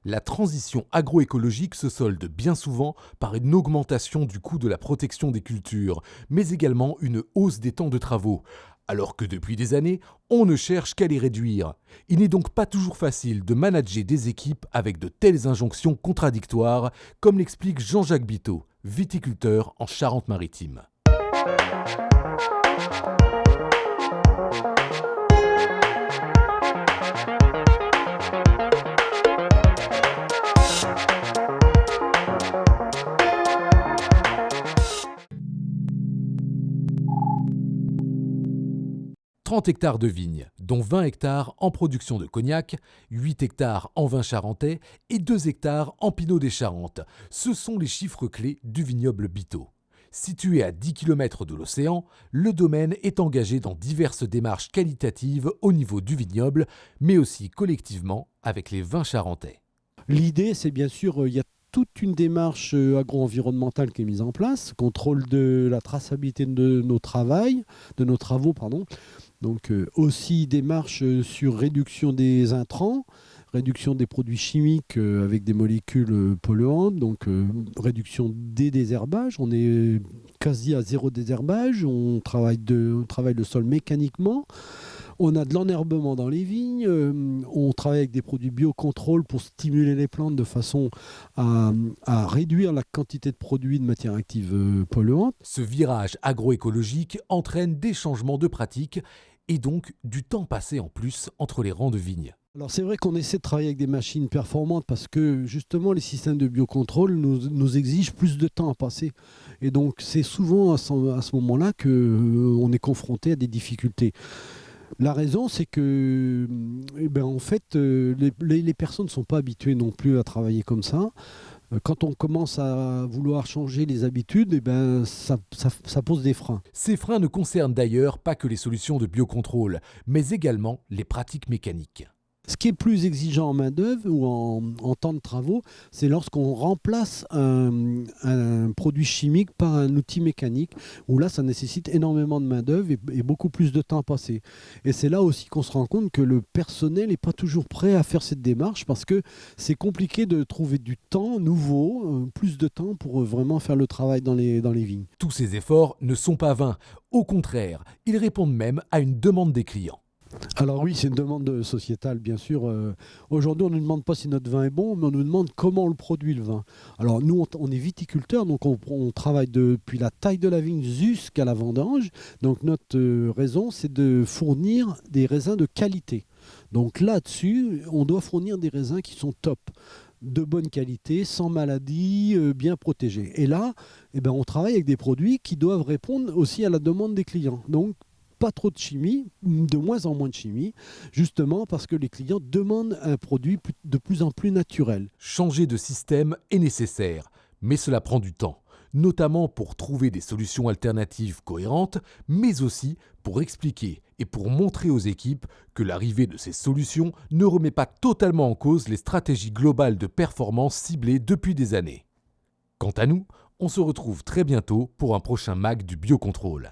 La transition agroécologique se solde bien souvent par une augmentation du coût de la protection des cultures, mais également une hausse des temps de travaux, alors que depuis des années, on ne cherche qu'à les réduire. Il n'est donc pas toujours facile de manager des équipes avec de telles injonctions contradictoires, comme l'explique Jean-Jacques Biteau, viticulteur en Charente-Maritime. 30 hectares de vignes, dont 20 hectares en production de cognac, 8 hectares en vin charentais et 2 hectares en pinot des Charentes. Ce sont les chiffres clés du vignoble Biteau. Situé à 10 km de l'océan, le domaine est engagé dans diverses démarches qualitatives au niveau du vignoble, mais aussi collectivement avec les vins charentais. L'idée, c'est bien sûr, il y a toute une démarche agro-environnementale qui est mise en place, contrôle de la traçabilité de nos travaux. Donc aussi démarche sur réduction des intrants, réduction des produits chimiques avec des molécules polluantes, donc réduction des désherbages. On est quasi à zéro désherbage, on travaille le sol mécaniquement. On a de l'enherbement dans les vignes, on travaille avec des produits biocontrôle pour stimuler les plantes de façon à réduire la quantité de produits de matières actives polluantes. Ce virage agroécologique entraîne des changements de pratiques et donc du temps passé en plus entre les rangs de vignes. Alors c'est vrai qu'on essaie de travailler avec des machines performantes parce que justement les systèmes de biocontrôle nous exigent plus de temps à passer. Et donc c'est souvent à ce moment-là qu'on est confronté à des difficultés. La raison, c'est que en fait, les personnes ne sont pas habituées non plus à travailler comme ça. Quand on commence à vouloir changer les habitudes, ça pose des freins. Ces freins ne concernent d'ailleurs pas que les solutions de biocontrôle, mais également les pratiques mécaniques. Ce qui est plus exigeant en main-d'œuvre ou en temps de travaux, c'est lorsqu'on remplace un produit chimique par un outil mécanique, où là, ça nécessite énormément de main-d'œuvre et beaucoup plus de temps passé. Et c'est là aussi qu'on se rend compte que le personnel n'est pas toujours prêt à faire cette démarche parce que c'est compliqué de trouver du temps nouveau, plus de temps pour vraiment faire le travail dans les vignes. Tous ces efforts ne sont pas vains. Au contraire, ils répondent même à une demande des clients. Alors oui, c'est une demande sociétale, bien sûr. Aujourd'hui, on ne nous demande pas si notre vin est bon, mais on nous demande comment on le produit, le vin. Alors nous, on est viticulteurs, donc on travaille depuis la taille de la vigne jusqu'à la vendange. Donc notre raison, c'est de fournir des raisins de qualité. Donc là-dessus, on doit fournir des raisins qui sont top, de bonne qualité, sans maladie, bien protégés. Et là, on travaille avec des produits qui doivent répondre aussi à la demande des clients. Donc pas trop de chimie, de moins en moins de chimie, justement parce que les clients demandent un produit de plus en plus naturel. Changer de système est nécessaire, mais cela prend du temps, notamment pour trouver des solutions alternatives cohérentes, mais aussi pour expliquer et pour montrer aux équipes que l'arrivée de ces solutions ne remet pas totalement en cause les stratégies globales de performance ciblées depuis des années. Quant à nous, on se retrouve très bientôt pour un prochain MAG du biocontrôle.